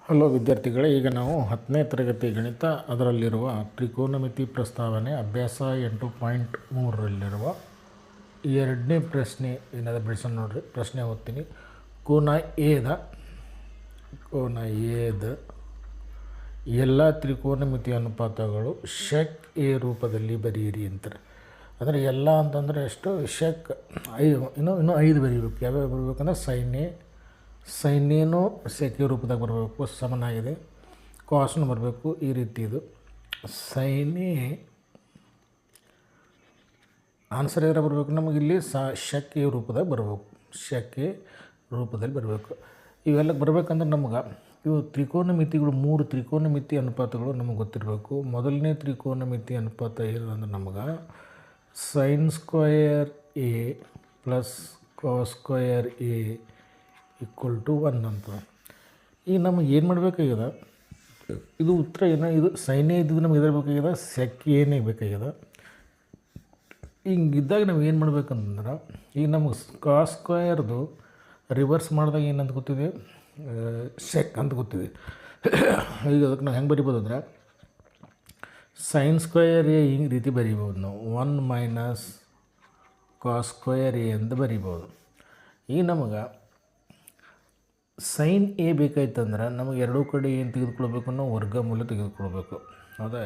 Hello ವಿದ್ಯಾರ್ಥಿಗಳೇ, ಈಗ ನಾವು 10ನೇ ತರಗತಿ ಗಣಿತ ಅದರಲ್ಲಿರುವ ತ್ರಿಕೋನಮಿತಿ ಪ್ರಸ್ತಾವನೆ ಅಭ್ಯಾಸ 8.3ರಲ್ಲಿರುವ 2ನೇ ಪ್ರಶ್ನೆ ಏನಾದರೂ ಬಿಡಿಸೋಣ ನೋಡ್ರಿ. ಪ್ರಶ್ನೆ ಓದ್ತೀನಿ. ಕೋನ ಎದ ಎಲ್ಲ ತ್ರಿಕೋನಮಿತಿ ಅನುಪಾತಗಳು ಶೆಕ್ ಎ ರೂಪದಲ್ಲಿ ಬರೆಯಿರಿ ಅಂತಾರೆ. ಅಂದರೆ ಎಲ್ಲ ಅಂತಂದರೆ ಎಷ್ಟು? ಶೆಕ್ ಇನ್ನೂ 5 ಬರೀಬೇಕು. ಯಾವ್ಯಾವ ಬರಬೇಕಂದ್ರೆ ಸೈನೇನು ಸೆಕೆ ರೂಪದಾಗ ಬರಬೇಕು, ಸಮನಾಗಿದೆ. ಕಾಸ್ನು ಬರಬೇಕು. ಈ ರೀತಿ ಇದು ಸೈನೇ ಆನ್ಸರ್ ಏನಾರ ಬರಬೇಕು ನಮಗೆ ಇಲ್ಲಿ ಶೆಕೆ ರೂಪದಾಗ ಬರಬೇಕು. ಶೆಕೆ ರೂಪದಲ್ಲಿ ಬರಬೇಕು. ಇವೆಲ್ಲ ಬರಬೇಕಂದ್ರೆ ನಮ್ಗೆ ಇವು ತ್ರಿಕೋನಮಿತಿಗಳು 3 ತ್ರಿಕೋನಮಿತಿ ಅನುಪಾತಗಳು ನಮಗೆ ಗೊತ್ತಿರಬೇಕು. ಮೊದಲನೇ ತ್ರಿಕೋನಮಿತಿ ಅನುಪಾತ ಏನಂದ್ರೆ ನಮ್ಗೆ sine square A plus cos square A = 1 ಅಂತ. ಈಗ ನಮಗೆ ಏನು ಮಾಡಬೇಕಾಗ್ಯದ? ಇದು ಉತ್ತರ ಏನೋ, ಇದು ಸೈನೇ ಇದ್ದಿದ್ದು ನಮ್ಗೆ ಎದ್ರ ಬೇಕಾಗ್ಯದ? ಸೆಕ್ ಏನೇ ಬೇಕಾಗ್ಯದ. ಹಿಂಗಿದ್ದಾಗ ನಾವು ಏನು ಮಾಡ್ಬೇಕಂದ್ರೆ, ಈಗ ನಮಗೆ ಕಾಸ್ ಸ್ಕ್ವಯರ್ದು ರಿವರ್ಸ್ ಮಾಡಿದಾಗ ಏನಂತ ಗೊತ್ತಿದೆ? ಸೆಕ್ ಅಂತ ಗೊತ್ತಿದೆ. ಈಗ ಅದಕ್ಕೆ ನಾವು ಹೆಂಗೆ ಬರಿಬೋದು ಅಂದ್ರೆ, ಸೈನ್ ಸ್ಕ್ವಯರ್ ಎ ಈ ರೀತಿ ಬರಿಬೋದು ನಾವು. 1 - ಕಾಸ್ ಸ್ಕ್ವಯರ್ ಎ ಅಂತ ಬರಿಬೋದು. ಈಗ ನಮಗೆ ಸೈನ್ ಎ ಬೇಕಾಯ್ತಂದ್ರೆ ನಮಗೆ ಎರಡೂ ಕಡೆ ಏನು ತೆಗೆದುಕೊಳ್ಬೇಕು? ನಾವು ವರ್ಗಮೂಲ ತೆಗೆದುಕೊಳ್ಬೇಕು. ಹೌದಾ?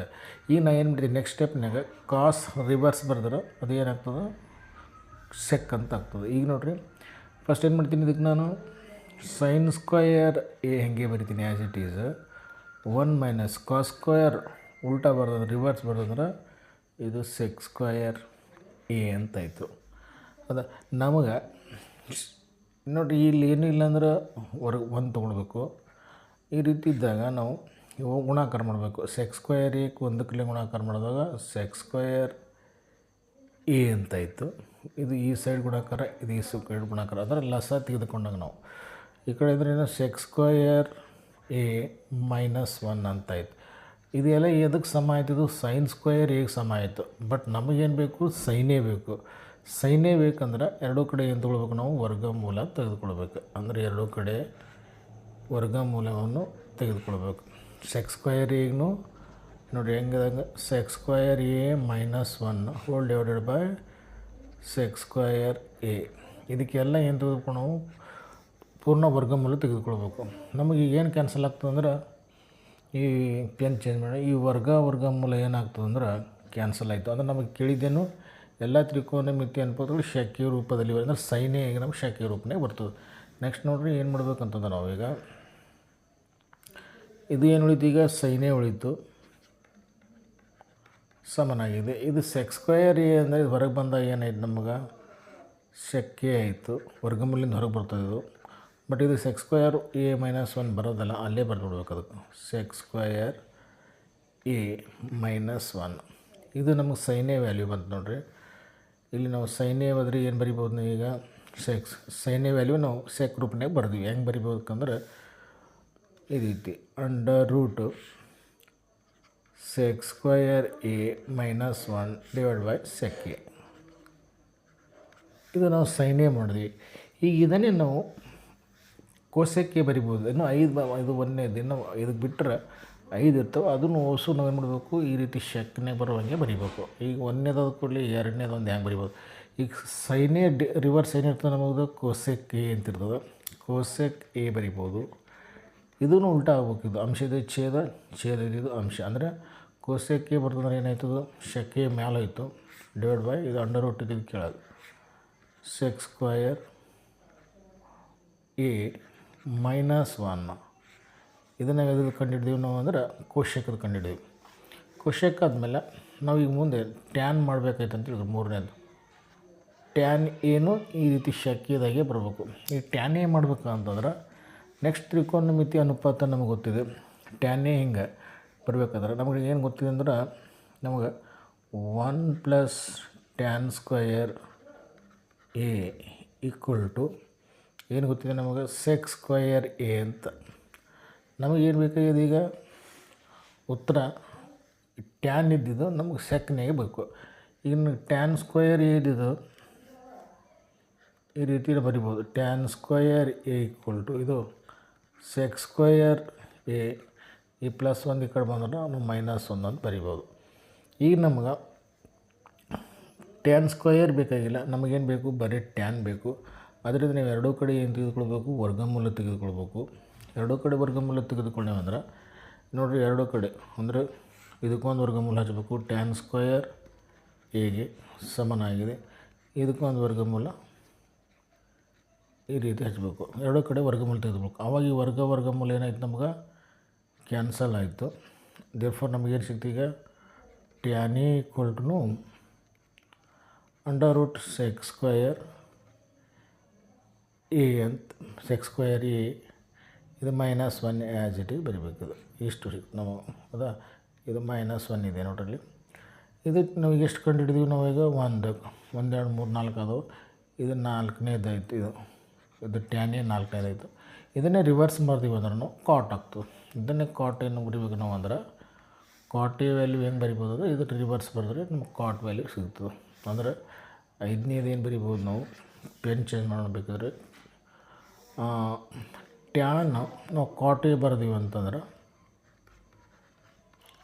ಈಗ ನಾ ಏನು ಮಾಡಿದೆ, ನೆಕ್ಸ್ಟ್ ಸ್ಟೆಪ್ನಾಗ ಕಾಸ್ ರಿವರ್ಸ್ ಬರೆದ್ರೆ ಅದು ಏನಾಗ್ತದೆ? ಸೆಕ್ ಅಂತ ಆಗ್ತದೆ. ಈಗ ನೋಡಿರಿ, ಫಸ್ಟ್ ಏನು ಮಾಡ್ತೀನಿ, ಇದಕ್ಕೆ ನಾನು ಸೈನ್ ಸ್ಕ್ವಯರ್ ಎ ಹೆಂಗೆ ಬರಿತೀನಿ as it is 1 - cos square ಉಲ್ಟಾ ಬರೋದು, ರಿವರ್ಸ್ ಬರೋದ್ರೆ ಇದು ಸೆಕ್ ಸ್ಕ್ವಯರ್ ಎ ಅಂತಾಯಿತು. ಅದು ನಮಗೆ ನೋಡಿರಿ, ಇಲ್ಲಿ ಏನೂ ಇಲ್ಲಾಂದ್ರೆ ಹೊರಗೆ 1 ತೊಗೊಳ್ಬೇಕು. ಈ ರೀತಿ ಇದ್ದಾಗ ನಾವು ಇವು ಗುಣಾಕಾರ ಮಾಡಬೇಕು. ಸೆಕ್ ಸ್ಕ್ವಯರ್ ಎ 1 ಗುಣಾಕಾರ ಮಾಡಿದಾಗ ಸೆಕ್ ಸ್ಕ್ವಯರ್ ಎ ಅಂತಾಯಿತು. ಇದು ಈ ಸೈಡ್ ಗುಣಾಕಾರ, ಇದು ಈ ಸೈಡ್ ಗುಣಾಕಾರ. ಅದರ ಲಸ ತೆಗೆದುಕೊಂಡಾಗ ನಾವು ಈ ಕಡೆ ಇದ್ರೆ ಏನೋ ಸೆಕ್ ಸ್ಕ್ವಯರ್ ಎ -1 ಅಂತಾಯಿತು. ಇದೆಲ್ಲ ಎದಕ್ಕೆ ಸಮ ಆಯಿತು? ಇದು ಸೈನ್ ಸ್ಕ್ವಯರ್ ಎಗೆ ಸಮ ಆಯಿತು. ಬಟ್ ನಮಗೇನು ಬೇಕು? ಸೈನೇ ಬೇಕು. ಸೈನೇ ಬೇಕಂದ್ರೆ ಎರಡೂ ಕಡೆ ಏನು ತೊಗೊಳ್ಬೇಕು? ನಾವು ವರ್ಗಮೂಲ ತೆಗೆದುಕೊಳ್ಬೇಕು. ಅಂದರೆ ಎರಡೂ ಕಡೆ ವರ್ಗಮೂಲವನ್ನು ತೆಗೆದುಕೊಳ್ಬೇಕು. ಸೆಕ್ ಸ್ಕ್ವಯರ್ ಎಗೂ ನೋಡಿರಿ ಹೆಂಗೆ, sec square A -1 whole divided by sec square A. ಇದಕ್ಕೆಲ್ಲ ಏನು ತೆಗೆದುಕೊಂಡು ನಾವು ಪೂರ್ಣ ವರ್ಗಮೂಲ ತೆಗೆದುಕೊಳ್ಬೇಕು. ನಮಗೆ ಏನು ಕ್ಯಾನ್ಸಲ್ ಆಗ್ತದೆ ಅಂದ್ರೆ, ಈ ಪೆನ್ ಚೇಂಜ್ ಮಾಡಿ ಈ ವರ್ಗಮೂಲ ಏನಾಗ್ತದೆ ಅಂದ್ರೆ ಕ್ಯಾನ್ಸಲ್ ಆಯಿತು. ಅಂದರೆ ನಮಗೆ ಕೇಳಿದ್ದೇನು? ಎಲ್ಲ ತ್ರಿಕೋನಮಿತಿ ಅನುಪಾತಗಳು ಶೆಕೆ ರೂಪದಲ್ಲಿ ಅಂದರೆ ಸೈನೇ ಈಗ ನಮ್ಗೆ ಶೆಕೆ ರೂಪನೇ ಬರ್ತದೆ. ನೆಕ್ಸ್ಟ್ ನೋಡಿರಿ ಏನು ಮಾಡ್ಬೇಕಂತಂದ್ರೆ, ನಾವೀಗ ಇದು ಏನು ಉಳಿತು? ಈಗ ಸೈನೇ ಉಳಿತು, ಸಮನಾಗಿದೆ. ಇದು ಸೆಕ್ ಸ್ಕ್ವಯರ್ ಎ ಅಂದರೆ ಇದು ಹೊರಗೆ ಬಂದಾಗ ಏನಾಯ್ತು? ನಮ್ಗೆ ಶೆಕೆ ಆಯಿತು, ವರ್ಗಮೂಲಿಂದ ಹೊರಗೆ ಬರ್ತದೆ ಇದು. ಬಟ್ ಇದು ಸೆಕ್ ಸ್ಕ್ವಯರ್ ಎ -1 ಬರೋದಲ್ಲ, ಅಲ್ಲೇ ಬರ್ಬಿಡ್ಬೇಕು. ಅದಕ್ಕೆ ಸೆಕ್ ಸ್ಕ್ವಯರ್ ಎ -1 ಇದು ನಮಗೆ ಸೈನೇ ವ್ಯಾಲ್ಯೂ ಬಂತು ನೋಡಿರಿ. ಇಲ್ಲಿ ನಾವು ಸೈನೇ ಬದ್ರೆ ಏನು ಬರಿಬೋದು? ನಾವು ಈಗ ಸೈನೇ ವ್ಯಾಲ್ಯೂ ನಾವು ಸೆಕ್ ರೂಪನಾಗ ಬರ್ತೀವಿ. ಹೆಂಗೆ ಬರಿಬೋದಕ್ಕಂದ್ರೆ ಈ ರೀತಿ √() sec square A -1 divide by sec A. ಇದು ನಾವು ಸೈನೇ ಮಾಡಿದ್ವಿ. ಈಗ ಇದನ್ನೇ ನಾವು ಕೋಸೆಕ್ಕೆ ಬರಿಬೋದು. ಇನ್ನು 5 ಇದು ಒಂದನೇದು, ಇನ್ನು ಇದಕ್ಕೆ ಬಿಟ್ಟರೆ 5 ಇರ್ತವೆ. ಅದನ್ನು ಓಸು ನಾವೇನು ಮಾಡಬೇಕು? ಈ ರೀತಿ ಶೆಕ್ನೇ ಬರುವಂಗೆ ಬರಿಬೇಕು. ಈಗ 1ನೇದು ಕೂಡಲೇ 2ನೇದು ಒಂದು ಹೆಂಗೆ ಬರಿಬೋದು? ಈಗ ಸೈನೇ ರಿವರ್ಸ್ ಏನಿರ್ತದೆ ನಮಗೆ? ಕೋಸೆಕ್ ಎ ಅಂತಿರ್ತದೆ. ಕೋಸೆಕ್ ಎ ಬರಿಬೋದು. ಇದೂ ಉಲ್ಟಾ ಆಗ್ಬೇಕು. ಇದು ಅಂಶದ ಛೇದ ಇದು ಅಂಶ. ಅಂದರೆ ಕೋಸೆಕ್ ಎ ಬರ್ತಂದ್ರೆ ಏನಾಯ್ತದು? ಶೆಕ್ ಎ ಮ್ಯಾಲೆ ಹೋಯ್ತು ಡಿವೈಡ್ ಬೈ ಇದು √() ಇದು ಕೆಳಗೆ ಸೆಕ್ ಸ್ಕ್ವಯರ್ ಎ -1. ಇದನ್ನು ಎದು ಕಂಡುಹಿಡಿದೀವಿ ನಾವು ಅಂದ್ರೆ ಕೋಶಕದ ಕಂಡುಹಿಡಿದೀವಿ. ಕೋಶಕ ಆದಮೇಲೆ ನಾವು ಈಗ ಮುಂದೆ ಟ್ಯಾನ್ ಮಾಡಬೇಕಾಯ್ತು ಅಂತ ಹೇಳಿದ್ರು. 3ನೇದು ಟ್ಯಾನ್ ಏನು ಈ ರೀತಿ ಶೆಕೆದಾಗೆ ಬರಬೇಕು. ಈ ಟ್ಯಾನ್ ಏನು ಮಾಡ್ಬೇಕು ಅಂತಂದ್ರೆ, ನೆಕ್ಸ್ಟ್ ತ್ರಿಕೋನಮಿತಿ ಅನುಪಾತ ನಮಗೆ ಗೊತ್ತಿದೆ. ಟ್ಯಾನೇ ಹಿಂಗೆ ಬರಬೇಕಾದ್ರೆ ನಮಗೆ ಏನು ಗೊತ್ತಿದೆ ಅಂದ್ರೆ, ನಮಗೆ 1 + ಟ್ಯಾನ್ ಸ್ಕ್ವಯರ್ ಎ = ಏನು ಗೊತ್ತಿದೆ ನಮಗೆ? ಸೆಕ್ ಸ್ಕ್ವಯರ್ ಎ ಅಂತ. ನಮಗೇನು ಬೇಕಾಗಿದೆ? ಈಗ ಉತ್ತರ ಟ್ಯಾನ್ ಇದ್ದಿದ್ದು ನಮಗೆ ಸೆಕ್ನಾಗೆ ಬೇಕು. ಇನ್ನು ಟ್ಯಾನ್ ಸ್ಕ್ವಯರ್ ಎ ಇದ್ದಿದ್ದು ಈ ರೀತಿ ಬರಿಬೋದು. ಟ್ಯಾನ್ ಸ್ಕ್ವಯರ್ ಎ = ಇದು sec square ಎ ಈ +1 ಈ ಕಡೆ ಬಂದ್ರೆ ನಾವು -1 ಅಂತ ಬರಿಬೋದು. ಈಗ ನಮ್ಗೆ ಟ್ಯಾನ್ ಸ್ಕ್ವಯರ್ ಬೇಕಾಗಿಲ್ಲ, ನಮಗೇನು ಬೇಕು, ಬರೀ ಟ್ಯಾನ್ ಬೇಕು. ಅದರಿಂದ ನೀವು ಎರಡೂ ಕಡೆ ಏನು ತೆಗೆದುಕೊಳ್ಬೇಕು, ವರ್ಗಮೂಲ ತೆಗೆದುಕೊಳ್ಬೇಕು. ಎರಡೂ ಕಡೆ ವರ್ಗಮೂಲ ತೆಗೆದುಕೊಂಡೇವಂದ್ರೆ ನೋಡಿರಿ, ಎರಡೂ ಕಡೆ ಅಂದರೆ ಇದಕ್ಕೊಂದು ವರ್ಗಮೂಲ ಹಚ್ಚಬೇಕು. ಟ್ಯಾನ್ ಸ್ಕ್ವಯರ್ ಎಗೆ ಸಮನಾಗಿದೆ, ಇದಕ್ಕೊಂದು ವರ್ಗಮೂಲ ಈ ರೀತಿ ಹಚ್ಚಬೇಕು. ಎರಡೂ ಕಡೆ ವರ್ಗಮೂಲ ತೆಗೆದುಬೇಕು. ಆವಾಗ ಈ ವರ್ಗಮೂಲ ಏನಾಯ್ತು, ನಮ್ಗೆ ಕ್ಯಾನ್ಸಲ್ ಆಯಿತು. ದೇರ್ಫೋರ್ ನಮಗೇನು ಸಿಕ್ತು, ಈಗ ಟ್ಯಾನ್ ಎ = √sec² ಎ ಅಂತ, sec² ಎ ಇದು -1 ಆ್ಯಸ್ ಇಟ್ ಈಸ್ ಬರಿಬೇಕಿದು. ಇಷ್ಟು ಸಿಕ್ತು ನಾವು, ಹೌದಾ. ಇದು -1 ಇದೆ ನೋಡ್ರಿ. ಇದಕ್ಕೆ ನಾವು ಎಷ್ಟು ಕಂಡು ಹಿಡಿದೀವಿ ನಾವೀಗ, 1 2 3 4 ಅದು, ಇದು 4ನೇದಾಯ್ತು. ಇದು ಟ್ಯಾನ್ ಎ 4ನೇದಾಯಿತು. ಇದನ್ನೇ ರಿವರ್ಸ್ ಮಾಡ್ತೀವಿ ಅಂದ್ರೆ ನಾವು ಕಾಟ್ ಆಗ್ತದೆ. ಇದನ್ನೇ ಕಾಟ್ ಏನು ಬರಿಬೇಕು ನಾವು ಅಂದ್ರೆ, ಕಾಟ್ ಎ ವ್ಯಾಲ್ಯೂ ಹೆಂಗೆ ಬರಿಬೋದು ಅಂದರೆ ಇದು ರಿವರ್ಸ್ ಬರೆದ್ರೆ ನಮ್ಗೆ ಕಾಟ್ ವ್ಯಾಲ್ಯೂ ಸಿಗ್ತದೆ. ಅಂದರೆ 5ನೇದು ಏನು ಬರಿಬೋದು ನಾವು, ಪೆನ್ ಚೇಂಜ್ ಮಾಡಬೇಕಾದ್ರೆ ಟ್ಯಾನ್ ನಾವು ಕಾಟ್ ಎ ಬರ್ದೀವಿ ಅಂತಂದ್ರೆ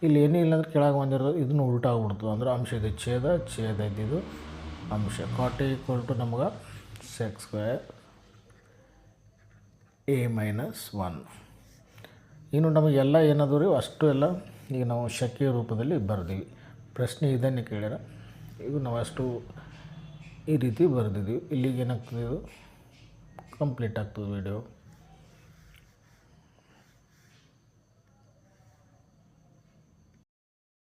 ಇಲ್ಲಿ ಏನೂ ಇಲ್ಲ ಅಂದ್ರೆ ಕೆಳಗೆ ಬಂದಿರೋದು ಇದನ್ನು ಉಲ್ಟಾ ಆಗ್ಬಿಡ್ತದೆ. ಅಂದ್ರೆ ಅಂಶ ಇದೆ, ಛೇದ ಇದ್ದಿದ್ದು ಅಂಶ. ಕಾಟ್ ಎ = ನಮ್ಗೆ sec² a - 1. ಇನ್ನು ನಮಗೆಲ್ಲ ಏನದು ರೀ ಅಷ್ಟು ಎಲ್ಲ ಈಗ ನಾವು ಶಕ್ಯ ರೂಪದಲ್ಲಿ ಬರೆದೀವಿ. ಪ್ರಶ್ನೆ ಇದನ್ನೇ ಕೇಳ್ಯಾರ, ಇದು ನಾವು ಅಷ್ಟು ಈ ರೀತಿ ಬರೆದಿದ್ದೀವಿ. ಇಲ್ಲಿಗೆ ಏನಾಗ್ತದೆ, ಇದು ಕಂಪ್ಲೀಟ್ ಆಗ್ತದೆ ವಿಡಿಯೋ.